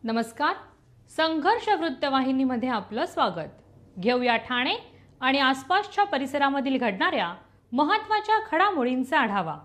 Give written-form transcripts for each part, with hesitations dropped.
नमस्कार, संघर्ष वृत्तवाहिनीमध्ये आपलं स्वागत। घेऊया ठाणे आणि आसपासच्या परिसरामधील घडणाऱ्या महत्त्वाच्या घडामोडींचा आढावा।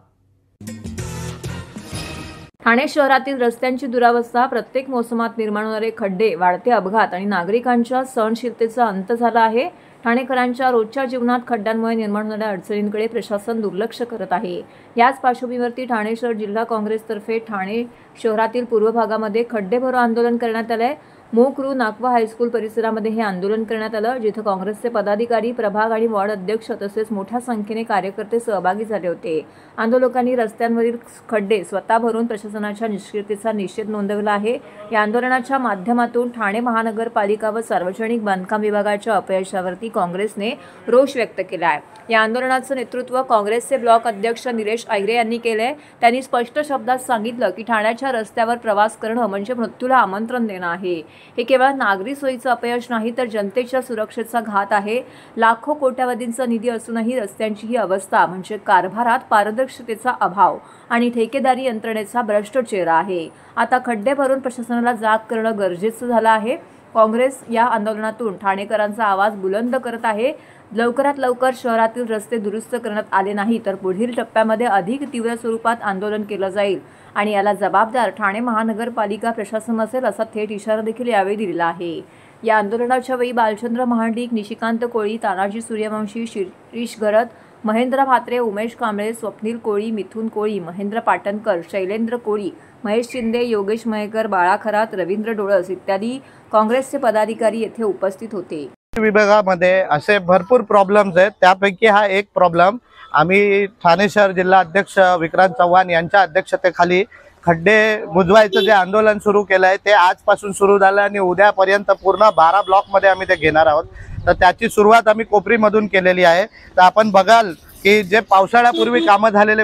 ठाणे शहरातील रस्त्यांची दुरावस्था, प्रत्येक मोसमात निर्माण होणारे खड्डे, वाढते अपघात आणि नागरिकांच्या सहनशीलतेचा अंत झाला आहे। ठाणेकरांच्या रोजच्या जीवनात खड्ड्यांमुळे निर्माण होणाऱ्या अडचणींकडे प्रशासन दुर्लक्ष करत आहे। याच पार्श्वभूमीवरती ठाणे शहर जिल्हा काँग्रेसतर्फे ठाणे शहरातील पूर्व भागामध्ये खड्डे भरो आंदोलन करण्यात आले। मोकरू नाकवा हायस्कूल परिसरामध्ये हे आंदोलन करण्यात आलं, जिथे काँग्रेसचे पदाधिकारी, प्रभाग आणि वॉर्ड अध्यक्ष तसेच मोठ्या संख्येने कार्यकर्ते सहभागी झाले होते। आंदोलकांनी रस्त्यांवरील खड्डे स्वतः भरून प्रशासनाच्या निष्क्रियतेचा निषेध नोंदवला आहे। या आंदोलनाच्या माध्यमातून ठाणे महानगरपालिका व सार्वजनिक बांधकाम विभागाच्या अपयशावरती काँग्रेसने रोष व्यक्त केला आहे। या आंदोलनाचं नेतृत्व काँग्रेसचे ब्लॉक अध्यक्ष निलेश आयरे यांनी केले। त्यांनी स्पष्ट शब्दात सांगितलं की ठाण्याच्या रस्त्यावर प्रवास करणं म्हणजे मृत्यूला आमंत्रण देणं आहे। हे केवळ नागरी सोयीचं अपयश नाही, तर जनतेच्या सुरक्षेचा घात आहे। लाखो कोट्यावधींचा निधी असूनही रस्त्यांची ही अवस्था म्हणजे कारभारात पारदर्शकतेचा अभाव आणि ठेकेदारी यंत्रणेचा भ्रष्ट चेहरा आहे। आता खड्डे भरून प्रशासनाला जाग करणं गरजेचं झालं आहे। काँग्रेस या आंदोलनातून ठाणेकरांचा आवाज बुलंद करत आहे। लवकरात लवकर शहरातील रस्ते दुरुस्त करण्यात आले नाही तर पुढील टप्प्यामध्ये अधिक तीव्र स्वरूपात आंदोलन केलं जाईल आणि याला जबाबदार ठाणे महानगरपालिका प्रशासन असेल, असा थेट इशारा देखील यावेळी दिलेला आहे। या आंदोलनाच्या वेळी बालचंद्र महाडिक, निशिकांत कोळी, तानाजी सूर्यवंशी, शिरीष गरत, महेंद्र म्हात्रे, उमेश कांबळे, स्वप्नील कोळी, मिथुन कोळी, महेंद्र पाटणकर, शैलेंद्र कोळी, महेश शिंदे, योगेश मयेकर, बाळा खरात, रवींद्र डोळस इत्यादी काँग्रेसचे पदाधिकारी येथे उपस्थित होते। विभागामध्ये असे भरपूर प्रॉब्लेम्स आहेत, त्यापैकी हा एक प्रॉब्लेम आम्ही ठाणे शहर जिल्हा अध्यक्ष विक्रांत चव्हाण यांच्या अध्यक्षतेखाली खड्डे बुजवायचं जे आंदोलन सुरू केलं आहे ते आजपासून सुरू झालं आणि उद्यापर्यंत पूर्ण 12 ब्लॉकमध्ये आम्ही ते घेणार आहोत। तर त्याची सुरुवात आम्ही कोपरीमधून केलेली आहे। तर आपण बघाल की जे पावसाळ्यापूर्वी कामं झालेले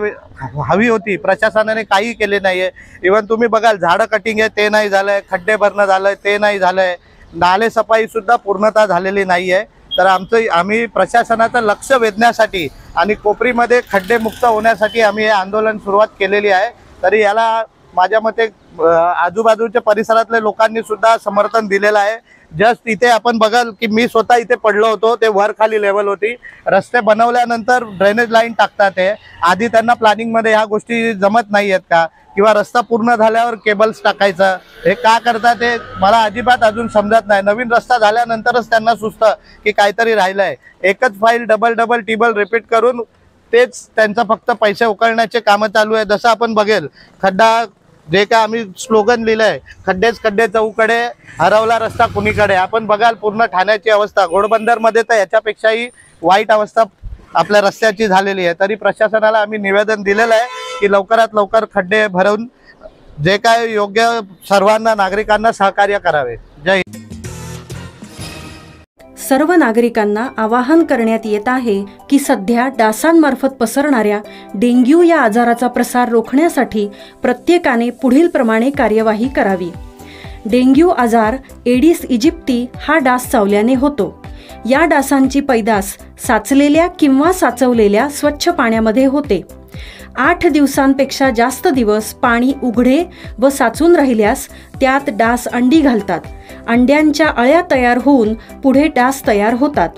हवी होती, प्रशासनाने काही केले नाही आहे। इव्हन तुम्ही बघाल झाडं कटिंग आहे ते नाही झालंय, खड्डे भरणं झालंय ते नाही झालंय, नाले सफाई सुद्धा पूर्णतः झालेली नाही आहे। तर आम्ही प्रशासनाचं लक्ष वेधण्यासाठी आणि कोपरीमध्ये खड्डे मुक्त होण्यासाठी आम्ही हे आंदोलन सुरुवात केलेली आहे। तरी याला माझ्या मते आजूबाजूच्या परिसरातल्या लोकांनी सुद्धा समर्थन दिलेलं आहे। जस्ट इथे आपण बघाल की मी स्वतः इथे पडलो होतो, ते वर खाली लेवल होती। रस्ते बनवल्यानंतर ड्रेनेज लाईन टाकतात, ते आधी त्यांना प्लॅनिंगमध्ये ह्या गोष्टी जमत नाही आहेत का, किंवा रस्ता पूर्ण झाल्यावर केबल्स टाकायचं हे का करतात ते मला अजिबात अजून समजत नाही। नवीन रस्ता झाल्यानंतरच त्यांना सुचतं की काहीतरी राहिलंय। एकच फाईल डबल टिबल रिपीट करून तेच त्यांचा फक्त पैसे उकळण्याचे कामं चालू आहे। जसं आपण बघेल खड्डा जे काय आम्ही स्लोगन लिहिलंय, खड्डेच खड्डे चौकडे, हरवला रस्ता कुणीकडे। आपण बघाल पूर्ण ठाण्याची अवस्था, घोडबंदरमध्ये तर याच्यापेक्षाही वाईट अवस्था आपल्या रस्त्याची झालेली आहे। तरी प्रशासनाला आम्ही निवेदन दिलेलं आहे की लवकरात लवकर खड्डे भरून जे काय योग्य सर्वांना नागरिकांना सहकार्य करावे। जय हिंद। सर्व नागरिकांना आवाहन करण्यात येत आहे की सध्या डासांमार्फत पसरणाऱ्या डेंग्यू या आजाराचा प्रसार रोखण्यासाठी प्रत्येकाने पुढील प्रमाणे कार्यवाही करावी। डेंग्यू आजार एडिस इजिप्ती हा डास चावल्याने होतो। या डासांची पैदास साचलेल्या किंवा साचवलेल्या स्वच्छ पाण्यामध्ये होते। 8 दिवसांपेक्षा जास्त दिवस पाणी उघडे व साचून राहिल्यास त्यात डास अंडी घालतात। अंड्यांच्या अळ्या तयार होऊन पुढे डास तयार होतात।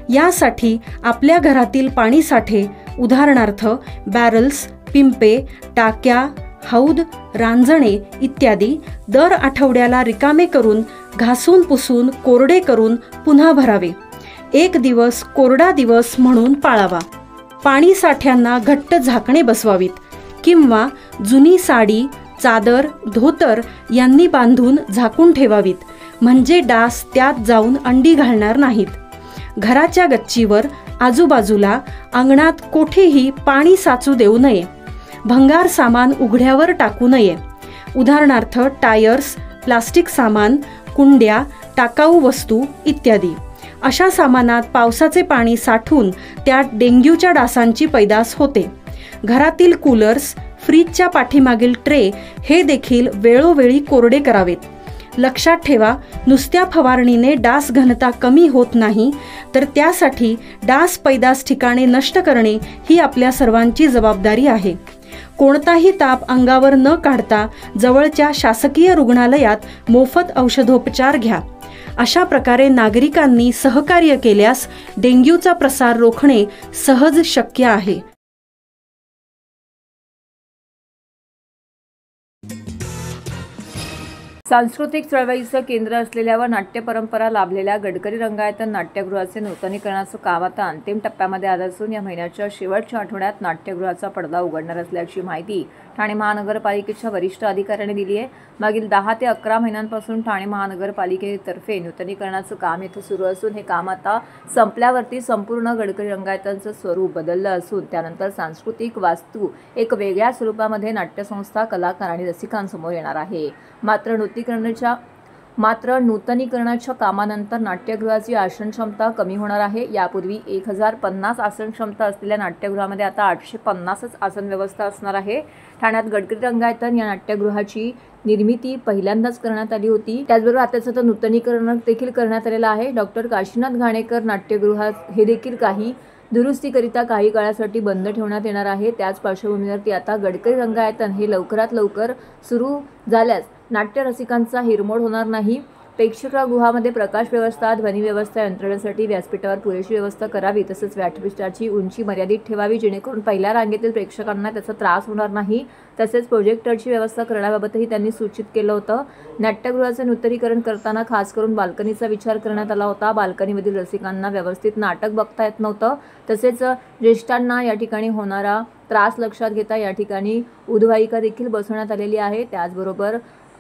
यासाठी आपल्या घरातील पाणी साठे, उदाहरणार्थ बॅरल्स, पिंपे, टाक्या, हौद, रांजणे इत्यादी दर आठवड्याला रिकामे करून घासून पुसून कोरडे करून पुन्हा भरावे। 1 दिवस कोरडा दिवस म्हणून पाळावा। पाणी साठ्यांना घट्ट झाकणे बसवावीत किंवा जुनी साडी, चादर, धोतर यांनी बांधून झाकून ठेवावीत, म्हणजे डास त्यात जाऊन अंडी घालणार नाहीत। घराच्या गच्चीवर, आजूबाजूला, अंगणात कोठेही पाणी साचू देऊ नये। भंगार सामान उघड्यावर टाकू नये, उदाहरणार्थ टायर्स, प्लास्टिक सामान, कुंड्या, टाकाऊ वस्तू इत्यादी। अशा सामानात पावसाचे पाणी साठून त्यात डेंग्यूच्या डासांची पैदास होते। घरातील कूलर्स, फ्रीजच्या पाठीमागील ट्रे हे देखील वेळोवेळी कोरडे करावेत। लक्षात ठेवा, नुसत्या फवारणीने डास घनता कमी होत नाही, तर त्यासाठी डास पैदास ठिकाणे नष्ट करणे ही आपल्या सर्वांची जबाबदारी आहे. कोणताही ताप अंगावर न काढता जवळच्या शासकीय रुग्णालयात मोफत औषधोपचार घ्या. अशा प्रकारे नागरिकांनी सहकार्य केल्यास डेंग्यूचा प्रसार रोखणे सहज शक्य आहे. सांस्कृतिक चळवळीचं केंद्र असलेल्या व नाट्य परंपरा लाभलेल्या गडकरी रंगायतन नाट्यगृहाचे नूतनीकरणाचं काम आता अंतिम टप्प्यामध्ये आलं असून या महिन्याच्या शेवटच्या आठवड्यात नाट्यगृहाचा पडदा उघडणार असल्याची माहिती ठाणे महानगरपालिकेच्या वरिष्ठ अधिकाऱ्यांनी दिली आहे. मागील 10 ते 11 महिन्यांपासून ठाणे महानगरपालिकेतर्फे नूतनीकरणाचं काम इथं सुरू असून हे काम आता संपल्यावरती संपूर्ण गडकरी रंगायतांचं स्वरूप बदललं असून त्यानंतर सांस्कृतिक वास्तू एक वेगळ्या स्वरूपामध्ये नाट्यसंस्था, कलाकार आणि रसिकांसमोर येणार आहे. मात्र नूतनीकरणाच्या कामानंतर नाट्यगृहाची आसन क्षमता कमी होणार आहे. यापूर्वी 1050 आसन क्षमता असलेल्या नाट्यगृहामध्ये आता 850च आसन व्यवस्था असणार आहे. ठाण्यात गडकरी रंगायतन या नाट्यगृहाची निर्मिती पहिल्यांदाच करण्यात आली होती. त्याचबरोबर आता त्याचं नूतनीकरण देखील करण्यात आलेलं आहे. डॉक्टर काशीनाथ घाणेकर नाट्यगृहात हे देखील काही दुरुस्तीकरिता काही काळासाठी बंद ठेवण्यात येणार आहे. त्याच पार्श्वभूमीवरती आता गडकरी रंगायतन हे लवकरात लवकर सुरू झाल्यास नाट्य रसिकांचा हिरमोड होणार नाही. प्रेक्षकगृहामध्ये प्रकाश व्यवस्था, ध्वनी व्यवस्था यंत्रणेसाठी व्यासपीठावर पुरेशी व्यवस्था करावी. तसंच व्यासपीठाची उंची मर्यादित ठेवावी जेणेकरून पहिल्या रांगेतील प्रेक्षकांना त्याचा त्रास होणार नाही. तसेच प्रोजेक्टरची व्यवस्था करण्याबाबतही त्यांनी सूचित केलं होतं. नाट्यगृहाचे नूतनीकरण करताना खास करून बाल्कनीचा विचार करण्यात आला होता. बाल्कनीमधील रसिकांना व्यवस्थित नाटक बघता येत नव्हतं. तसेच ज्येष्ठांना या ठिकाणी होणारा त्रास लक्षात घेता या ठिकाणी उद्वाहिका देखील बसवण्यात आलेली आहे. त्याचबरोबर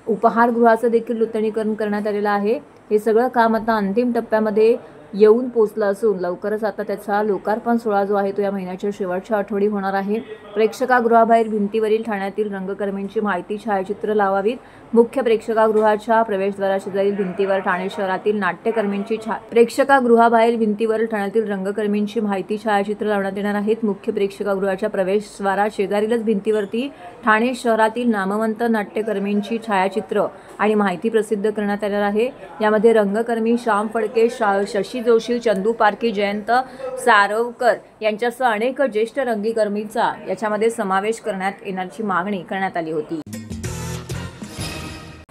उपहारगृहाचं देखील नूतनीकरण करण्यात आलेलं आहे. हे सगळं काम आता अंतिम टप्प्यामध्ये येऊन पोचलं असून लवकरच आता त्याचा लोकार्पण सोहळा जो आहे तो या महिन्याच्या शेवटच्या आठवडी होणार आहे. प्रेक्षकागृहाबाहेर भिंतीवरील ठाण्यातील रंगकर्मींची माहिती छायाचित्र लावावीत. मुख्य प्रेक्षकागृहाच्या प्रवेशद्वाराशेजारील भिंतीवर ठाणे शहरातील नाट्यकर्मींची प्रेक्षकागृहाबाहेर भिंतीवर ठाण्यातील रंगकर्मींची माहिती छायाचित्र लावण्यात येणार आहेत. मुख्य प्रेक्षकागृहाच्या प्रवेशद्वाराशेजारीलच भिंतीवरती ठाणे शहरातील नामवंत नाट्यकर्मींची छायाचित्र आणि माहिती प्रसिद्ध करण्यात येणार आहे. यामध्ये रंगकर्मी श्याम फडके, शशी जोशी, चंदू पारखी, जयंत सारवकर यांच्यासह अनेक ज्येष्ठ रंगकर्मींचा याच्यामध्ये समावेश करण्यात येण्याची मागणी करण्यात आली होती.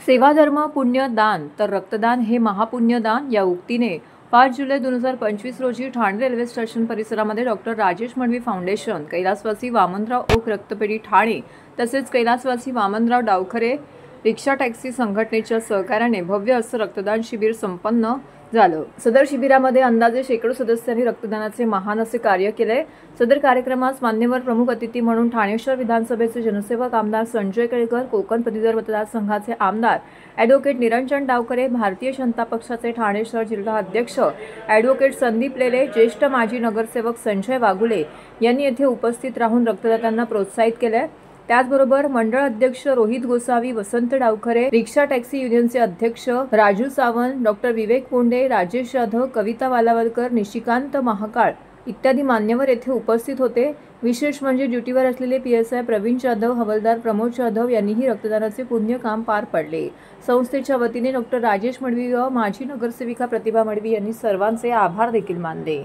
सेवा धर्म पुण्य दान तर रक्तदान हे महापुण्यदान या उक्तीने 5 जुलै 2025 रोजी ठाणे रेल्वे स्टेशन परिसरामध्ये डॉक्टर राजेश मडवी फाउंडेशन, कैलासवासी वामनराव ओक रक्तपेढी ठाणे तसेच कैलासवासी वामनराव डावखरे रिक्षा टॅक्सी संघटनेच्या सहकार्याने भव्य असं रक्तदान शिबिर संपन्न झालं. सदर शिबिरामध्ये अंदाजे शेकडो सदस्यांनी रक्तदानाचे महान असे कार्य केले. सदर कार्यक्रमास मान्यवर प्रमुख अतिथी म्हणून ठाणे शहर विधानसभेचे जनसेवक आमदार संजय केळकर, कोकण पदवीधर मतदारसंघाचे आमदार ॲडव्होकेट निरंजन डावखरे, भारतीय जनता पक्षाचे ठाणे शहर जिल्हा अध्यक्ष ॲडव्होकेट संदीप लेले, ज्येष्ठ माजी नगरसेवक संजय वाघुले यांनी येथे उपस्थित राहून रक्तदात्यांना प्रोत्साहित केले. त्याचबरोबर मंडळ अध्यक्ष रोहित गोसावी, वसंत डावखरे, रिक्षा टॅक्सी युनियनचे अध्यक्ष राजू सावंत, डॉक्टर विवेक पोंडे, राजेश जाधव, कविता वालावलकर, निशिकांत महाकाळ इत्यादी मान्यवर येथे उपस्थित होते. विशेष म्हणजे ड्युटीवर असलेले PSI प्रवीण जाधव, हवालदार प्रमोद जाधव यांनीही रक्तदानाचे पुण्य काम पार पडले. संस्थेच्या वतीने डॉक्टर राजेश मडवी व माजी नगरसेविका प्रतिभा मडवी यांनी सर्वांचे आभार देखील मानले.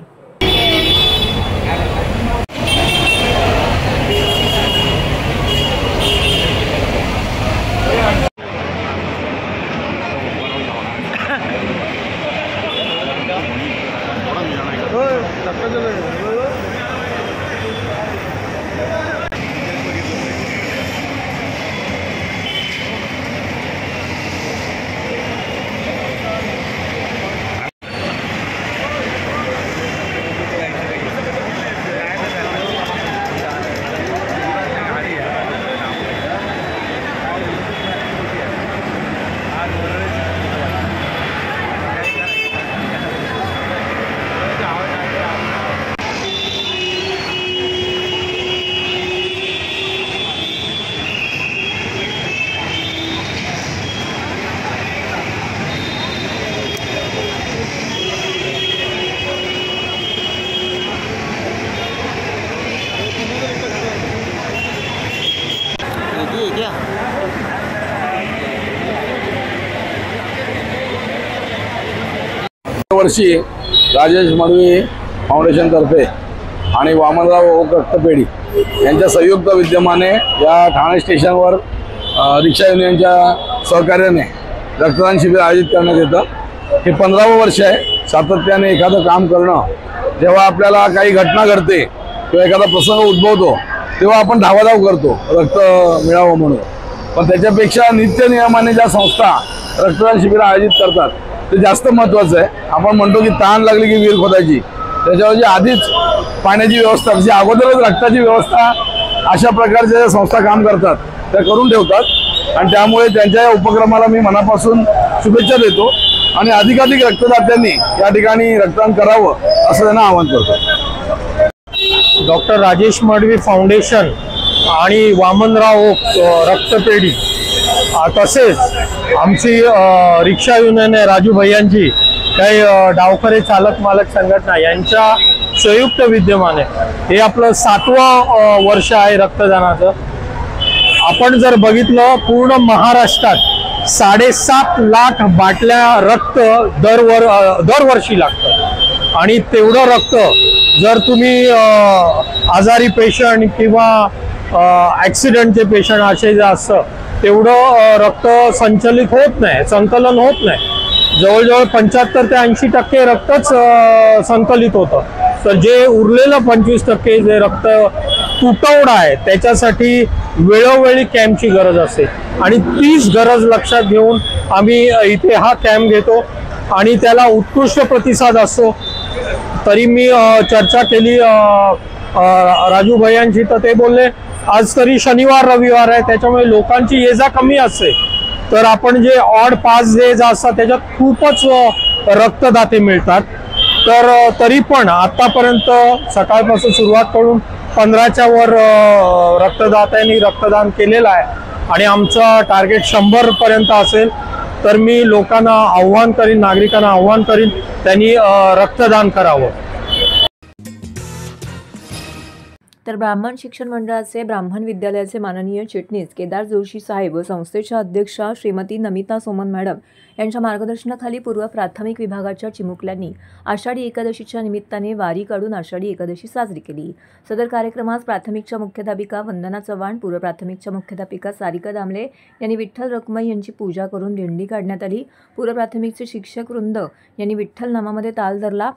वर्षी राजेश मडवी फाउंडेशनतर्फे आणि वामनराव ओक रक्तपेढी यांच्या संयुक्त विद्यमाने या ठाणे स्टेशनवर रिक्षा युनियनच्या सहकार्याने रक्तदान शिबिर आयोजित करण्यात येतं। हे 15वं वर्ष आहे। सातत्याने एखादं काम करणं, जेव्हा आपल्याला काही घटना घडते किंवा एखादा प्रसंग उद्भवतो तेव्हा आपण धावाधाव करतो रक्त मिळावं म्हणून, पण त्याच्यापेक्षा नित्य नियमाने ज्या संस्था रक्तदान शिबिर आयोजित करतात ते जास्त महत्त्वाचं आहे। आपण म्हणतो की तहान लागली की विहीर खोदायची, त्याच्याऐवजी आधीच पाण्याची व्यवस्था, म्हणजे अगोदरच रक्ताची व्यवस्था अशा प्रकारच्या ज्या संस्था काम करतात त्या करून ठेवतात आणि त्यामुळे त्यांच्या या उपक्रमाला मी मनापासून शुभेच्छा देतो आणि अधिकाधिक रक्तदात्यांनी या ठिकाणी रक्तदान करावं असं त्यांना आवाहन करतो। डॉक्टर राजेश मडवी फाउंडेशन आणि वामनराव ओक रक्तपेढी तसेच आमची रिक्षा युनियन आहे राजू भैयांची, काही डावखरे चालक मालक संघटना यांच्या संयुक्त विद्यमाने हे आपलं 7वं वर्ष आहे रक्तदानाचं। आपण जर बघितलं पूर्ण महाराष्ट्रात 7.5 लाख बाटल्या रक्त दरवर्षी लागतं आणि तेवढं रक्त जर तुम्ही आजारी पेशंट किंवा ॲक्सिडेंटचे पेशंट असे जे असतं तेवढं रक्त संकलन होत नाही। जवळजवळ 75 ते 80% रक्तच संकलित होतं, तर जे उरलेलं 25% जे रक्त तुटवडा आहे त्याच्यासाठी वेळोवेळी कॅम्पची गरज असते आणि तीच गरज लक्षात घेऊन आम्ही इथे हा कॅम्प घेतो आणि त्याला उत्कृष्ट प्रतिसाद असतो। तरी मी चर्चा केली राजू भैयांची, तर ते बोलले आज तरी शनिवार रविवार आहे त्याच्यामुळे लोकांची ये जा कमी असते, तर आपण जे ऑड 5 डेज असतात त्याच्यात खूपच रक्तदाते मिळतात। तर तरी पण आतापर्यंत सकाळपासून सुरुवात करून 15च्या वर रक्तदात्यांनी रक्तदान केलेलं आहे आणि आमचं टार्गेट 100 पर्यंत असेल। तर मी लोकांना आव्हान करीन, नागरिकांना आव्हान करीन त्यांनी रक्तदान करावं। तर ब्राह्मण शिक्षण मंडळाचे ब्राह्मण विद्यालयाचे माननीय चिटणीस केदार जोशी साहेब व संस्थेच्या अध्यक्षा श्रीमती नमिता सोमन मॅडम यांच्या मार्गदर्शनाखाली पूर्व प्राथमिक विभागाच्या चिमुकल्यांनी आषाढी एकादशीच्या निमित्ताने वारी काढून आषाढी एकादशी साजरी केली। सदर कार्यक्रमास प्राथमिकच्या मुख्याध्यापिका वंदना चव्हाण, पूर्व प्राथमिकच्या मुख्याध्यापिका सारिका दामले यांनी विठ्ठल रखुमाई यांची पूजा करून दिंडी काढण्यात आली। पूर्व प्राथमिकचे शिक्षक वृंद यांनी विठ्ठल नामामध्ये ताल धरला।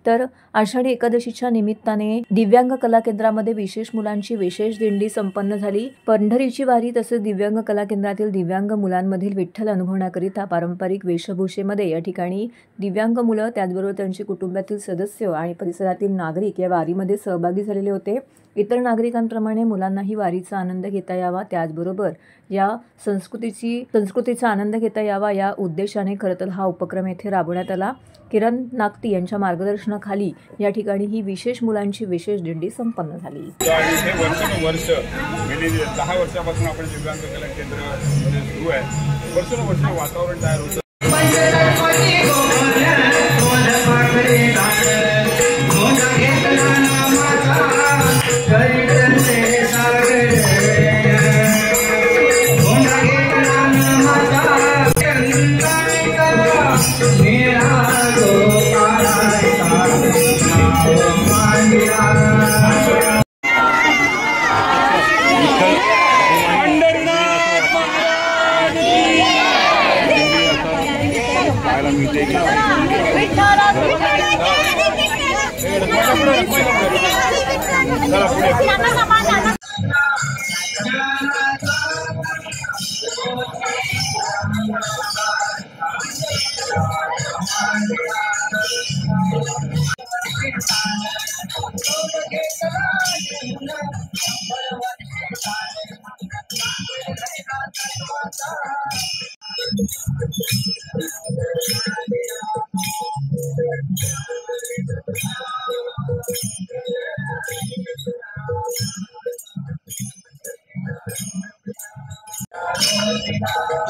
तर आषाढी एकादशीच्या निमित्ताने दिव्यांग कला केंद्रामध्ये विशेष मुलांची विशेष दिंडी संपन्न झाली. पंढरीची वारी तसेच दिव्यांग कला केंद्रातील दिव्यांग मुलांमधील विठ्ठल अनुभवण्याकरिता पारंपरिक वेशभूषेमध्ये या ठिकाणी दिव्यांग मुलं, त्याचबरोबर त्यांचे कुटुंबातील सदस्य आणि परिसरातील नागरिक या वारीमध्ये सहभागी झालेले होते. इतर नागरिकांप्रमाणे मुलांनाही वारीचा आनंद घेता यावा, त्याचबरोबर या संस्कृतीचा आनंद घेता यावा या उद्देशाने खरं तर हा उपक्रम येथे राबवण्यात आला. किरण नागती यांच्या मार्गदर्शनाखाली या ठिकाणी ही विशेष मुलांची विशेष दिंडी संपन्न झाली. वर्ष गेली 10 वर्षापासून आपण दिव्यांग कला केंद्र सुरू आहे. वर्षानुवर्ष वातावरण तयार होतं.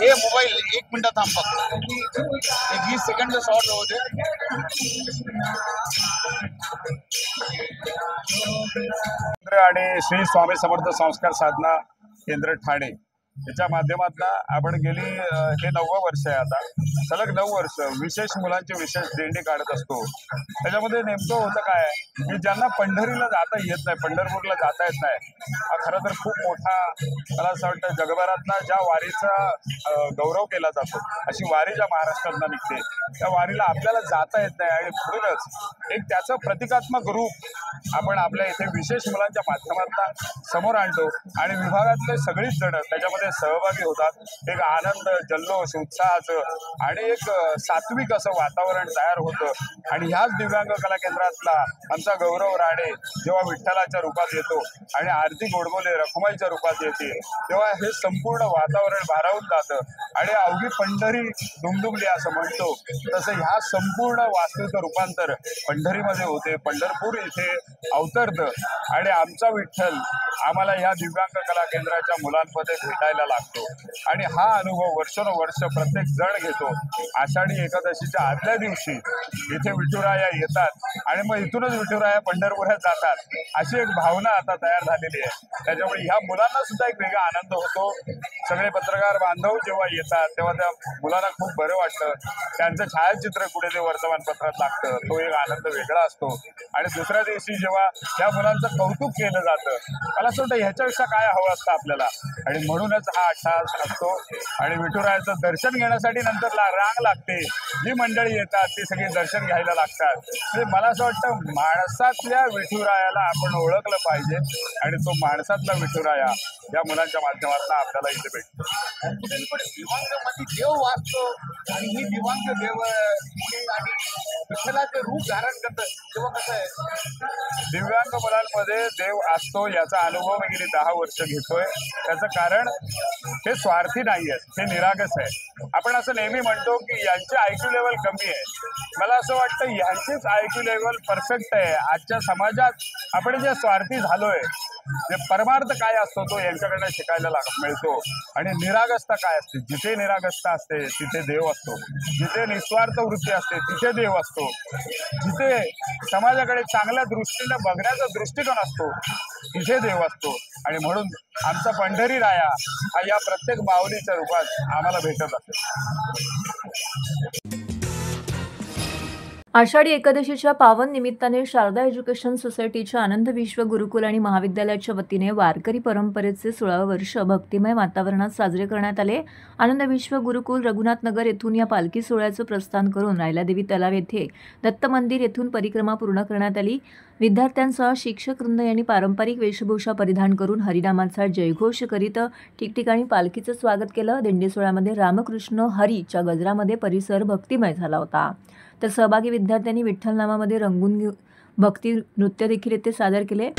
हे मोबाईल 1 मिनिट थांब, फक्त 20 सेकंड शॉर्ट होते. आणि श्री स्वामी समर्थ संस्कार साधना केंद्र ठाणे याच्या माध्यमातून आपण गेली हे 9वं वर्ष आहे. आता सलग 9 वर्ष विशेष मुलांची विशेष दिंडी काढत असतो. त्याच्यामध्ये नेमकं होतं काय की ज्यांना पंढरीला जाता येत नाही, पंढरपूरला जाता येत नाही, हा खरं तर खूप मोठा, मला असं वाटतं जगभरातला ज्या वारीचा गौरव केला जातो अशी वारी ज्या महाराष्ट्रातनं निघते त्या वारीला आपल्याला जाता येत नाही. आणि म्हणूनच एक त्याचं प्रतिकात्मक रूप आपण आपल्या इथे विशेष मुलांच्या माध्यमातून समोर आणतो आणि विभागातले सगळीच जण त्याच्यामध्ये सहभागी होतात. एक आनंद, जल्लोष, उत्साहाचं आणि एक सात्विक असं वातावरण तयार होतं. आणि ह्याच दिव्यांग कला केंद्रातला आमचा गौरव राणे जेव्हा विठ्ठलाच्या रूपात येतो आणि आरती गोडबोले रखुमाईच्या रूपात येते तेव्हा हे संपूर्ण वातावरण भारावून जातं आणि अवघी पंढरी दुमदुमली असं म्हणतो तसं ह्या संपूर्ण वास्तूचं रूपांतर पंढरीमध्ये होते. पंढरपूर इथे अवतरतं आणि आमचा विठ्ठल आम्हाला ह्या दिव्यांग कला केंद्राच्या मुलांमध्ये भेटायला लागतो. आणि हा अनुभव वर्षानुवर्ष प्रत्येक जण घेतो. आषाढी एकादशीच्या आदल्या दिवशी इथे विठुराया येतात आणि मग इथूनच विठुराया पंढरपुरात जातात अशी एक भावना आता तयार झालेली आहे. त्याच्यामुळे ह्या मुलांना सुद्धा एक वेगळा आनंद होतो. सगळे पत्रकार बांधव जेव्हा येतात तेव्हा त्या मुलांना खूप बरं वाटतं. त्यांचं छायाचित्र कुठे ते वर्तमानपत्रात लागतं, तो एक आनंद वेगळा असतो. आणि दुसऱ्या दिवशी जेव्हा त्या मुलांचं कौतुक केलं जातं, मला असं वाटतं ह्याच्यापेक्षा काय हवं असतं आपल्याला. आणि म्हणूनच हा अट्टहास असतो. आणि विठुरायाचं दर्शन घेण्यासाठी नंतर रांग लागते. जी मंडळी येतात ती सगळी दर्शन घ्यायला लागतात. म्हणजे मला असं वाटतं माणसातल्या विठुरायाला आपण ओळखलं पाहिजे आणि तो माणसातला विठुराया या मुलांच्या माध्यमातून आपल्याला इथे भेटतो. दिव्यांगमध्ये देव वाचतो आणि ही दिव्यांग देव आणि विठ्ठलाचे रूप धारण करतं तेव्हा कसं आहे, दिव्यांग मुलांमध्ये देव असतो याचा अनुभव मी गेली 10 वर्ष घेतोय. त्याचं कारण हे स्वार्थी नाही आहेत, हे निरागस आहे. आपण असं नेहमी म्हणतो की यांचे IQ लेवल कमी आहे. मला असं वाटतं यांचेच IQ लेवल परफेक्ट आहे. आजच्या समाजात आपण जे स्वार्थी झालोय, जे परमार्थ काय असतो तो यांच्याकडनं शिकायला मिळतो. आणि निरागसता काय असते, जिथे निरागसता असते तिथे देव असतो. जिथे निस्वार्थ वृत्ती असते तिथे देव असतो. जिथे समाजाकडे चांगल्या दृष्टीने बघण्याचा दृष्टिकोन असतो तिथे देव असतो. आणि म्हणून आमचा पंढरी राया हा या प्रत्येक माऊलीच्या रूपात आम्हाला भेटत असेल. आषाढी एकादशीच्या पावन निमित्ताने शारदा एज्युकेशन सोसायटीच्या आनंद विश्व गुरुकुल आणि महाविद्यालयाच्या वतीने वारकरी परंपरेचे 16वे वर्ष भक्तिमय वातावरणात साजरे करण्यात आले. आनंद विश्व गुरुकुल रघुनाथनगर येथून या पालखी सोहळ्याचं प्रस्थान करून रायलादेवी तलाव येथे दत्त मंदिर येथून परिक्रमा पूर्ण करण्यात आली. विद्यार्थ्यांसह शिक्षक वृंद यांनी पारंपरिक वेशभूषा परिधान करून हरिनामाचा जयघोष करीत ठिकठिकाणी पालखीचं स्वागत केलं. दिंडी सोहळ्यामध्ये रामकृष्ण हरीच्या गजरामध्ये परिसर भक्तिमय झाला होता. तर सहभागी विद्यार्थ्यांनी विठ्ठल नामामध्ये रंगून भक्ती नृत्य देखील येथे सादर केले.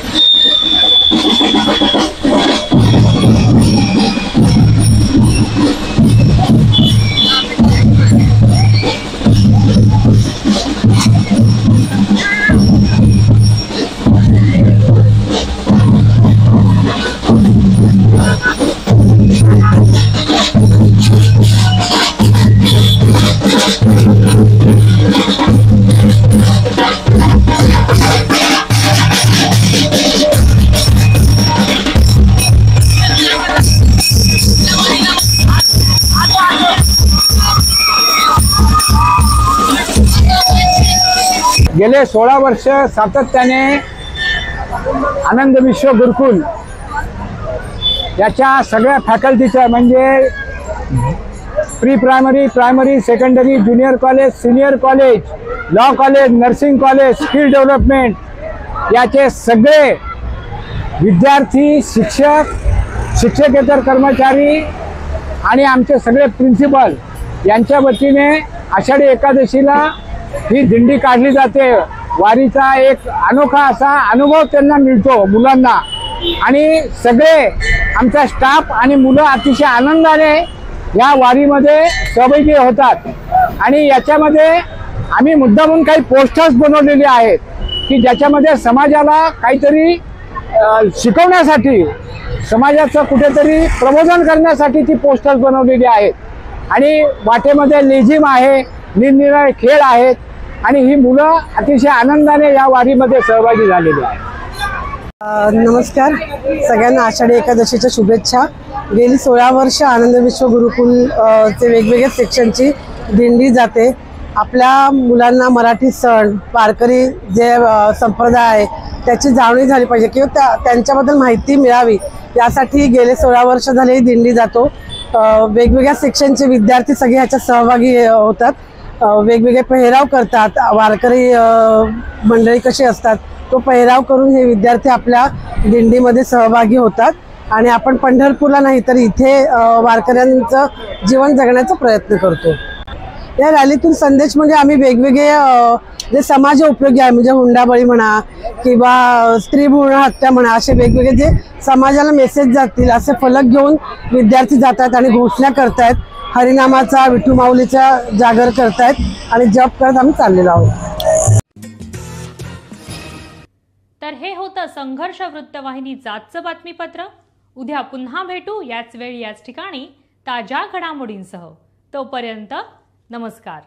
गेले 16 वर्ष सातत्याने आनंद विश्व गुरुकुल याच्या सगळ्या फॅकल्टीच्या म्हणजे pre primary, primary, secondary, junior college, senior college, law college, nursing college, skill development याचे सगळे विद्यार्थी, शिक्षक, शिक्षकेतर कर्मचारी आणि आमचे सगळे प्रिन्सिपल यांच्या वतीने आषाढी एकादशीला ही दिंडी काढली जाते. वारीचा एक अनोखा असा अनुभव त्यांना मिळतो मुलांना आणि सगळे आमचा स्टाफ आणि मुलं अतिशय आनंदाने या वारीमध्ये सहभागी होतात. आणि याच्यामध्ये आम्ही मुद्दामून काही पोस्टर्स बनवलेले आहेत की ज्याच्यामध्ये समाजाला काहीतरी शिकवण्यासाठी, समाजाचं कुठेतरी प्रबोधन करण्यासाठी ती पोस्टर्स बनवलेली आहेत. आणि वाटेमध्ये लेझिम आहे, निरनिराळे खेळ आहेत आणि ही मुलं अतिशय आनंदाने या वारीमध्ये सहभागी झालेली आहेत. नमस्कार सगळ्यांना, आषाढी एकादशीच्या शुभेच्छा. गेली 16 वर्ष आनंद विश्व गुरुकुल चे वेगवेगळ्या सेक्शनची दिंडी जाते. आपल्या मुलांना मराठी सण, वारकरी जे संप्रदाय आहे त्याची जाणीव झाली पाहिजे किंवा त्यांच्याबद्दल माहिती मिळावी यासाठी गेले 16 वर्ष झाले ही दिंडी जातो. वेगवेगळ्या सेक्शनचे विद्यार्थी सगळे ह्याच्यात सहभागी होतात. वेगवेगळे पेहराव करतात. वारकरी मंडळी कशी असतात तो पेहराव करून हे विद्यार्थी आपल्या दिंडीमध्ये सहभागी होतात. आणि आपण पंढरपूरला नाही तर इथे वारकऱ्यांचं जीवन जगण्याचा प्रयत्न करतो. या रॅलीतून संदेश म्हणजे आम्ही वेगवेगळे जे समाज उपयोगी आहे म्हणजे हुंडाबळी म्हणा किंवा स्त्री भ्रूण हत्या म्हणा असे वेगवेगळे जे समाजाला मेसेज जातील असे फलक घेऊन विद्यार्थी जातात आणि घोषणा करतायत. हरिनामाचा, विठू माऊलीचा जागर करतायत आणि जप करत आम्ही चाललेलो आहोत. तर हे होतं संघर्ष वृत्तवाहिनीचं आजचं बातमीपत्र. उद्या पुन्हा भेटू याच वेळी याच ठिकाणी ताज्या घडामोडींसह. तोपर्यंत नमस्कार.